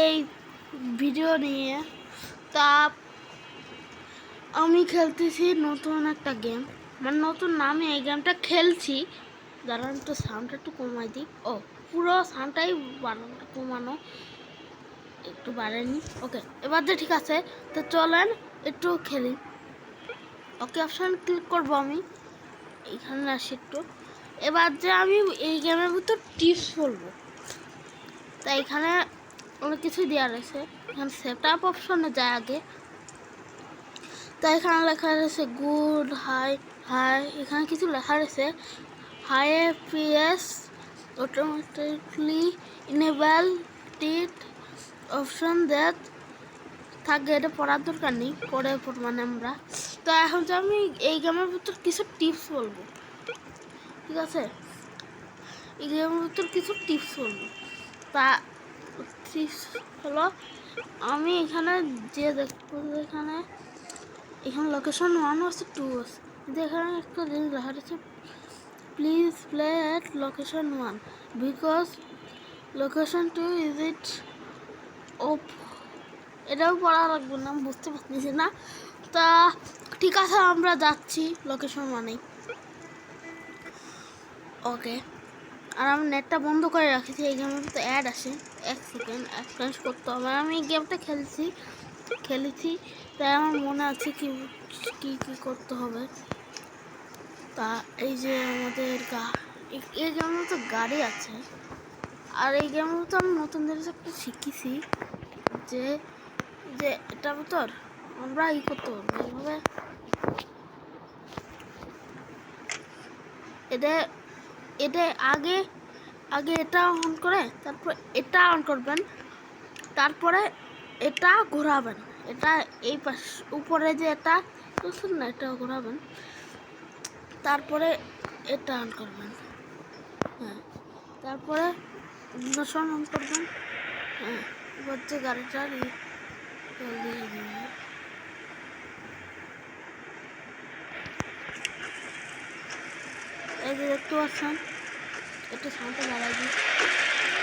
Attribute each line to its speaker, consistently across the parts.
Speaker 1: এই ভিডিও নিয়ে। তা আমি খেলতেছি নতুন একটা গেম, মানে নতুন নামে এই গেমটা খেলছি। দাঁড়ান তো সাউন্ডটা একটু কমাই দিই। ও পুরো সাউন্ডটাই কমানো, একটু বাড়েনি। ওকে, এবার যে ঠিক আছে। তো চলেন একটু খেলি। ওকে অপশান ক্লিক করবো আমি, এইখানে আসি একটু। এবার যে আমি এই গেমের ভিতর টিপস বলবো, তাই এখানে অনেক কিছুই দেওয়া রয়েছে। এখানে সেট আপ অপশনে যায় আগে, তাই এখানে লেখা রয়েছে গুড হাই হাই। এখানে কিছু লেখা রয়েছে হাই এফপিএস অটোমেটিকলি ইনেবল টিট অপশন দ্যাট থাকে। এটা পড়ার দরকার নেই, পরে মানে আমরা। তো এখন যে আমি এই গেমের ভিতর কিছু টিপস বলবো, ঠিক আছে? এই গেমের ভিতর কিছু টিপস বলবো। তা টিপস হলো, আমি এখানে যে দেখবো, এখানে লোকেশন 1 আছে 2 আছে। এখানে একটা জিনিস লেখা আছে, please play at location 1 because location 2 is it off. এটাও পড়া লাগবে না, বুঝতে পারতেছি না। তা ঠিক আছে, আমরা যাচ্ছি লোকেশন 1-এ। ওকে, আর আমি নেটটা বন্ধ করে রাখেছি। এই গেমের তো অ্যাড আসে, 1 সেকেন্ড এক্সপ্লেন করতে হবে। আমি এই গেমটা খেলেছি, তাই আমার মনে আছে কি কি কি করতে হবে। তা এই যে আমাদের এই গেমের তো গাড়ি আছে। আর এই গেমের তো আমি নতুন জিনিস একটা শিখেছি, যে যে এটার ভিতর আমরা করতে পারবো এইভাবে। এটা এটা আগে আগে এটা অন করে, তারপর এটা অন করবেন, তারপরে এটা ঘোরাবেন। এটা এই পাশ উপরে যে এটা বুঝছেন না, এটা ঘোরাবেন, তারপরে এটা অন করবেন। হ্যাঁ, তারপরে ইগনিশন অন করবেন। হ্যাঁ, এবার যে গাড়িটার এই যে দেখতে পাচ্ছেন, একটু সাউন্ডটা বাড়াই দিই,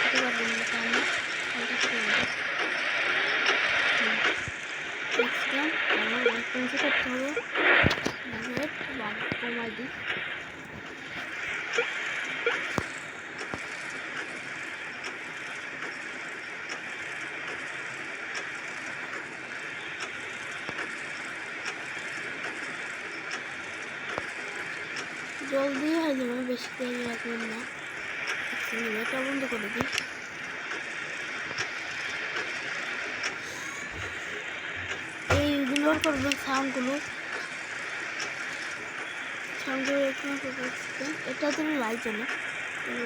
Speaker 1: দিতে পারবেন না তাহলে সাউন্ডটা একটু আমার করতে হবে, কমাই দিই। জলদি হয়ে যাবে, বেশি তেল রাখবেন না। এটা বন্ধ করে দিই। এই ইগনোর করবেন সাউন্ডগুলো এখানে করবেন। এটা তুমি লাইট জ্বলে,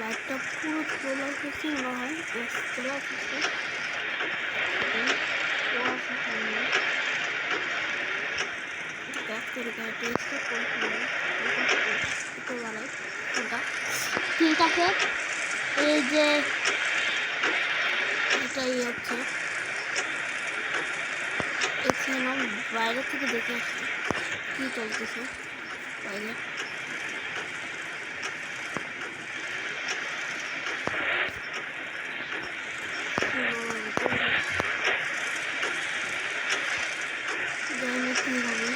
Speaker 1: লাইটটা পুরো চলে আসছে মনে হয়, চলে আসছে। ঠিক আছে, এই যে এটাই হচ্ছে, এখানে বাইরে থেকে দেখে আসছি কি চলতেছে বাইরে। কি হবে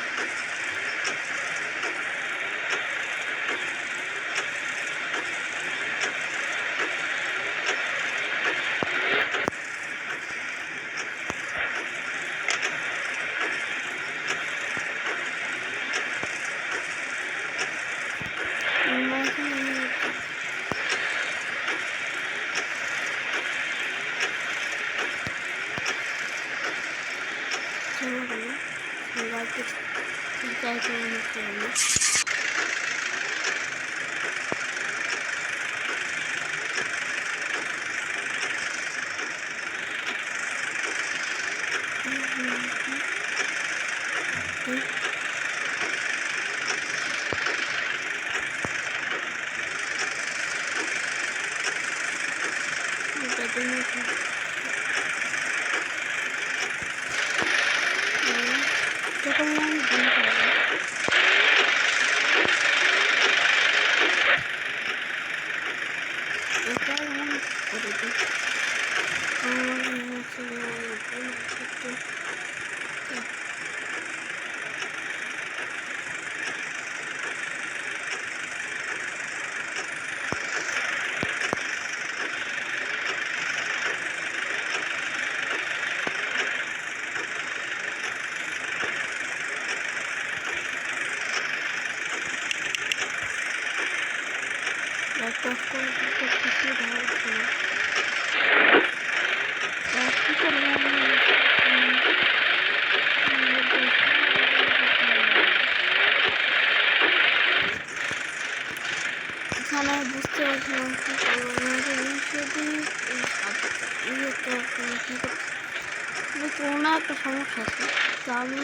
Speaker 1: একটা সমস্যা আছে, তো আমি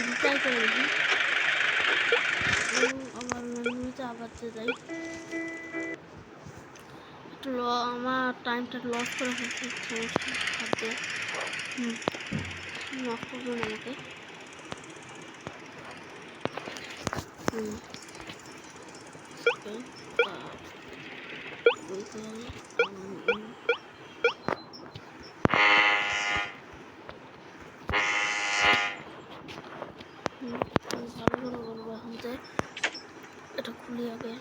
Speaker 1: রিট্রাই করে দিই। আবার মেনুতে আবার যাই, একটু আমার টাইমটা লস করে ফেলছি, সমস্যা থাকবে। মাফ করবেন আমাকে। ভালো করে বলবো এখন যে এটা খুলি আগে।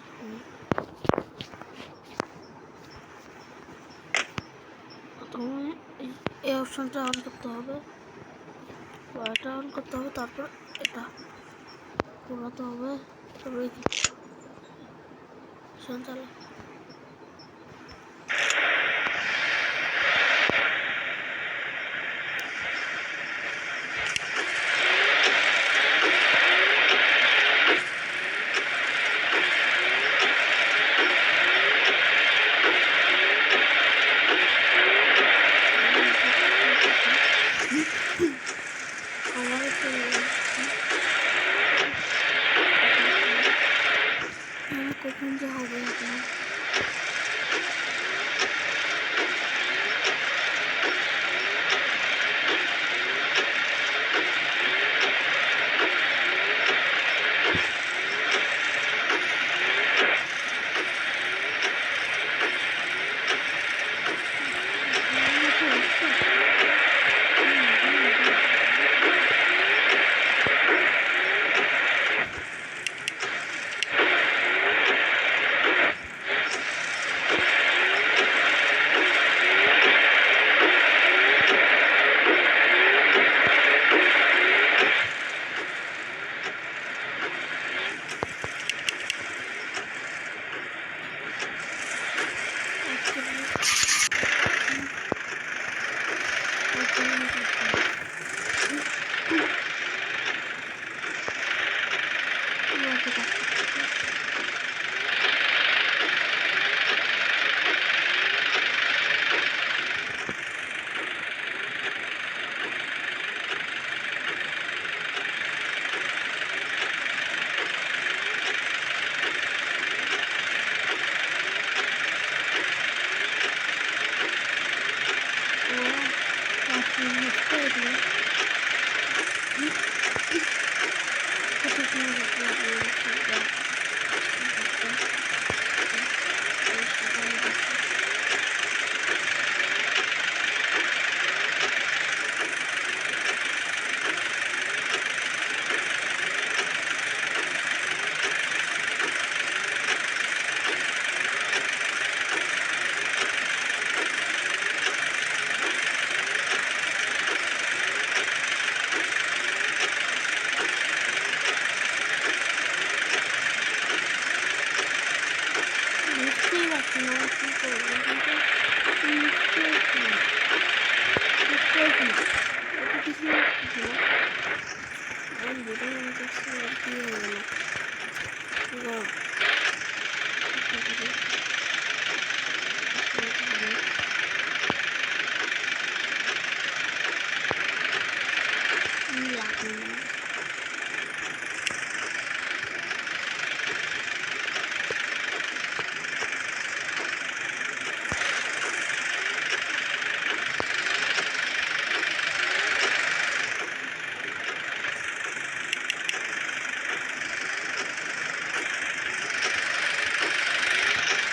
Speaker 1: প্রথমে এই অপশনটা অন করতে হবে, এটা অন করতে হবে, তারপর এটা ঘোরাতে হবে, তারপরে চালা। কখন যে হবে এখন।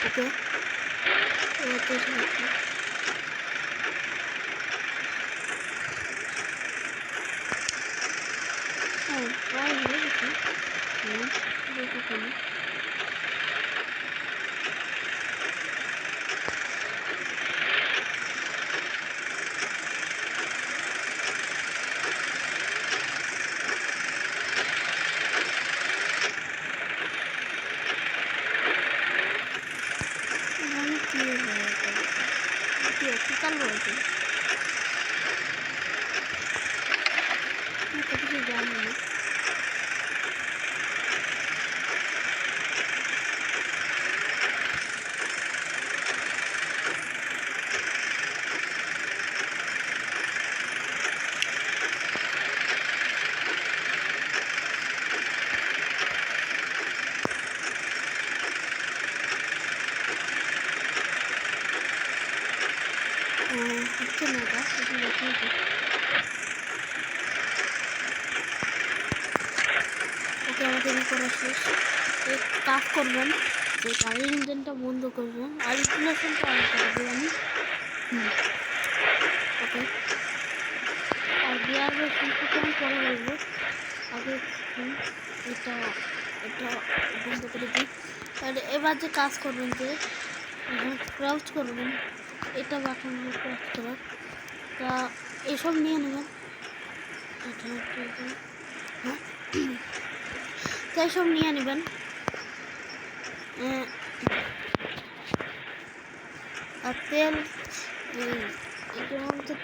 Speaker 1: Okay. হচ্ছে না এটা দেখিয়ে দিই। ওকে আমাদের করা শেষ। কাজ করবেন যে গাড়ির ইঞ্জিনটা বন্ধ করবেন আর ইনফ্লেশনটা অন করে দেবেন। ওকে আর গিয়ার সম্পর্কে আমি পরে বলবো। আগে এটা এটা বন্ধ করে দিই। আর এবার যে কাজ করবেন যে ক্রাউচ করবেন, এটা বাটন ক্রাউচ করার, তা এসব নিয়ে নেবেন। তো এসব নিয়ে নেবেন। আর তেল এগুলো তো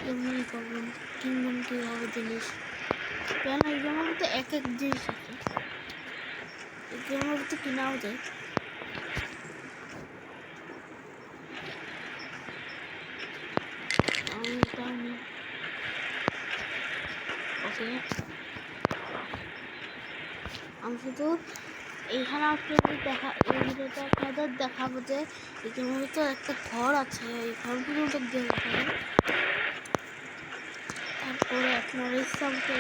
Speaker 1: কেমনি করবেন কিনবেন কীভাবে জিনিস, কেন এগুলোর মধ্যে এক এক জিনিস আছে, এগুলোর মধ্যে কেনাও যায়। ওকে আমি শুধু এইখানে আপনাদের এই ভিডিওটা আপনাদের দেখাবো যে এখানে তো একটা ঘর আছে, এই ঘরগুলো দিয়ে দেখাবো। তারপরে আপনার ইচ্ছা মতো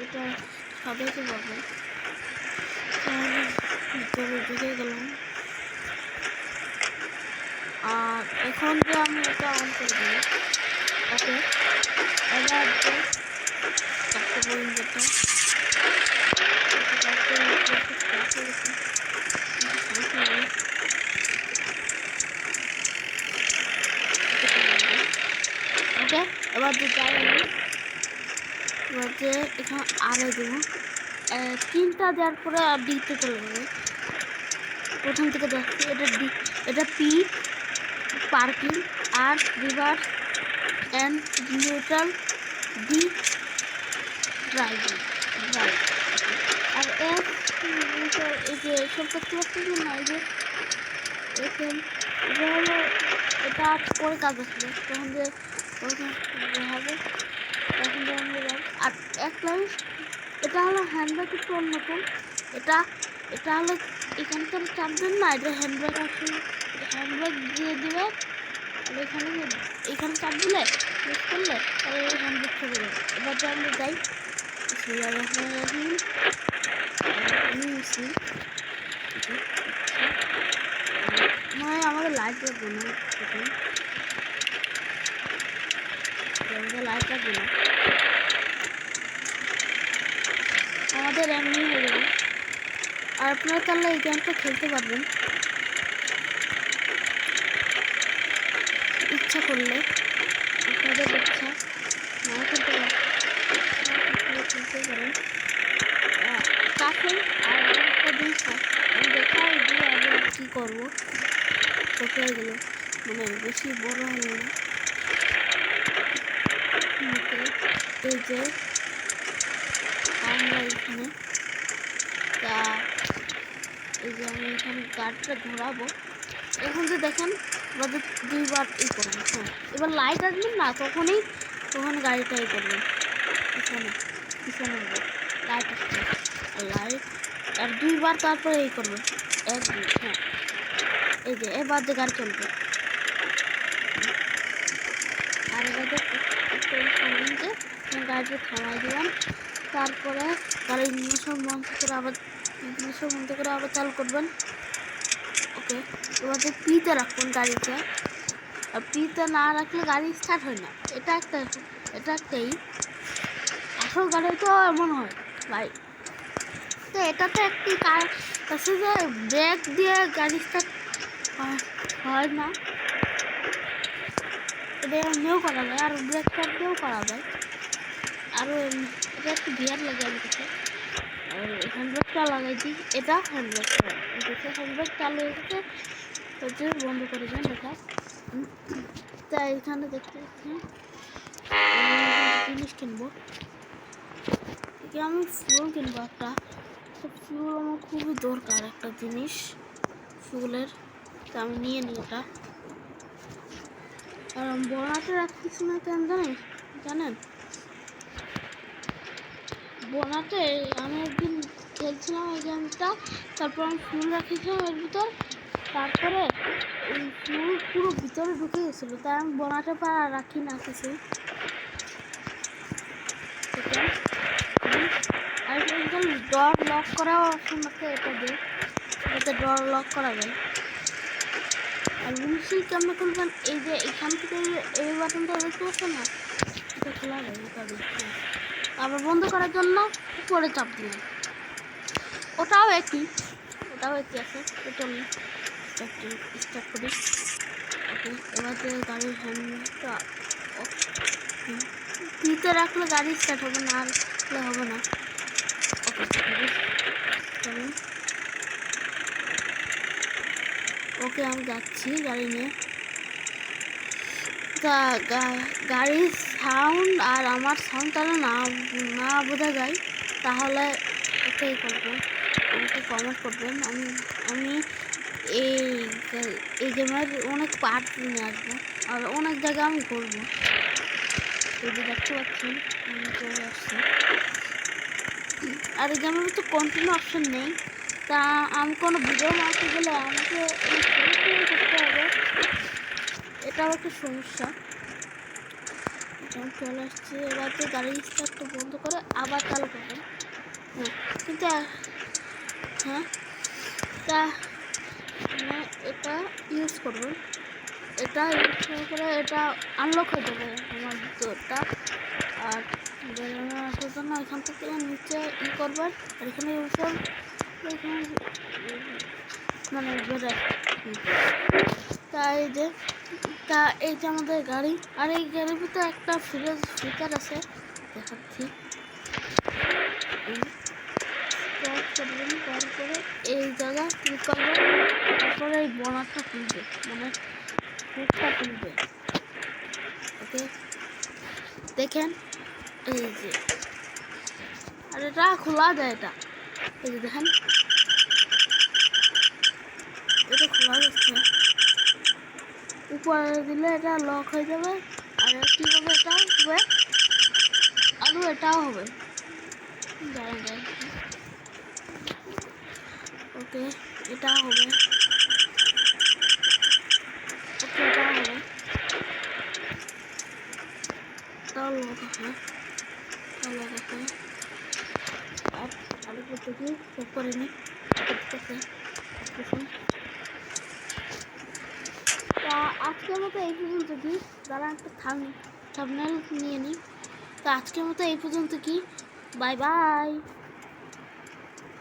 Speaker 1: এটা সবাইকে পাবেন। ঢুকে গেলাম আর এখন যে আমি এটা অন করে দিই। ওকে এবার যে চারটে বলুন যেটা ওকে এবার যে যাই আমি এবার যে এখানে আড়াই দেবো, তিনটা দেওয়ার পরে ডিতে চলে যাবে। প্রথম থেকে দেখছি এটা পি পার্কিং আর reverse and neutral D driving drive. আর এই যে সব করতে পারছি না, এই যে এটা হলো এটা পরে কাজ আসবে তখন যে হবে তখন যে আমি আর এক লাইন এটা হলো হ্যান্ডব্যাগ একটু অন্যরকম। এটা হলো এখানকার চাপবেন না, এটা হ্যান্ডব্যাগ আছে, হ্যান্ডব্যাগ দিয়ে দিবে আর এখানে চাপ দিলে প্রেস করলে তাহলে হ্যান্ডব্যাগ চলে যাবে। এবার যে আমরা যাই মানে আমাদের লাইট লাগবে না, লাইট লাগবে না, আমাদের এমনি হয়ে যাবে। আর আপনারা তাহলে এই গেমটা খেলতে পারবেন ইচ্ছা করলে, আপনাদের ইচ্ছা না খেলতে পারেন কাছে। আর একটা জিনিস আমি দেখাই দিয়ে আগে কী করবো কোথায় গেলো, মানে বেশি বড় হলো না। এই যে আমরা এখানে তা এই যে আমি এখানে গাড়িটা ঘোরাবো। এখন যে দেখেন এবার দুইবার এই করবেন। হ্যাঁ এবার লাইট আসবেন না তখন গাড়িটা এই করবেন, পিছনে লাইট আসবে লাইট আর দুইবার তারপরে এই করবেন এক দুই। হ্যাঁ এই যে এবার যে গাড়ি চলবে আর এবার করবেন যে গাড়িটা থামাই দিলাম, তারপরে গাড়ির ইঞ্জিন বন্ধ করে আবার চালু করবেন। ওকে এবার যে পিতে রাখবেন গাড়িতে, আর পিতে না রাখলে গাড়ি স্টার্ট হয় না। এটা একটাই আসল গাড়ি তো এমন হয় ভাই। তো এটাতে একটি আছে যে ব্রেক দিয়ে গাড়ি স্টার্ট হয় না, এটা এমনিও করা যায় আর ব্রেক ট্যাপ দিয়েও করা যায়। আরও এটা একটু গিয়ার লাগে আমি কাছে আর হ্যান্ডব্রেকটা লাগাইছি, এটা হ্যান্ডব্রেক চালু হয়ে গেছে হচ্ছে বন্ধ করে দেন এটা। তাই এখানে দেখতে জিনিস কিনবো, আমি ফুল কিনবো একটা, ফুল আমার খুবই দরকার একটা জিনিস ফুলের, তা আমি নিয়ে নিই এটা। আর বোনাতে রাখতেছি না কেন জানেন বোনাতে আমি একদিন খেলছিলাম এই গেমটা, তারপর আমি ফুল রাখিছিলাম এর ভিতর, তারপরে ওই ফুল পুরো ভিতরে ঢুকে গেছিল, তাই আমি বনাটা পারা রাখি না কিছু। আর ডর লক করাও অপশন আছে, এটা দিয়ে এটাতে ডর লক করা যায়। আর উইন্ডশিল্ড কেমন খুলবেন, এই যে এখান থেকে এই বাটনটা দেখতে পাচ্ছেন না, এটা খোলা যায়। এটা দেখতে আবার বন্ধ করার জন্য উপরে চাপ দিলাম, ওটাও একই আছে। তো চলুন স্টার্ট করি। ওকে, এবার যে গাড়ির হ্যান্ডটা পিতে রাখলে গাড়ি স্টার্ট হবে না, আর হবে না। ওকে চলুন, ওকে আমি যাচ্ছি গাড়ি নিয়ে। তা গাড়ির সাউন্ড আর আমার সাউন্ডটা না বোঝা যায়, তাহলে ওকে করবেন, আমাকে কমেন্ট করবেন। আমি এই গেমের অনেক পার্ট নিয়ে আসবো, আর অনেক জায়গা আমি ঘুরবো। এই যে দেখতে পাচ্ছেন আমি চলে আসছি। আর এই গেমের তো কন্টিনিউ অপশন নেই, তা আমি কোনো ভিডিও মারতে গেলে আমাকে করতে হবে, এটাও একটা সমস্যা। চলে আসছি, এবার তো গাড়ি স্টার্টটা বন্ধ করে আবার চালু করবেন। কিন্তু হ্যাঁ, তা মানে এটা ইউজ করবেন, এটা ইউজ করার পরে এটা আনলক হয়ে যাবে আমার ভিতরটা। আর বেরোনো আসার জন্য এখান থেকে নিচে করবেন, আর এখানে এখানে মানে বেরোয়। এই যে আমাদের গাড়ি, আর এই গাড়ির ভিতরে একটা ফিচার আছে, দেখাচ্ছি। তারপরে এই জায়গা ক্লিক করবেন, তারপরে এই বনারটা খুলবে, মানে ফুটটা খুলবে। ওকে দেখেন, এই যে, আর এটা খোলা যায়, এটা এই যে দেখেন, এটা খোলা যাচ্ছে। উপরে দিলে এটা লক হয়ে যাবে, আর কি হবে, এটা হবে আরও এটাও হবে। ওকে এটাও হবে, ওকে এটাও হবে, এটাও লক আছে, আর আরেকবার দেখি চেক করে নিই। তা আজকের মতো এই পর্যন্ত কি, যারা একটা থাম্বনেল নিয়ে নিই। তো আজকের মতো এই পর্যন্ত কি, বাই বাই।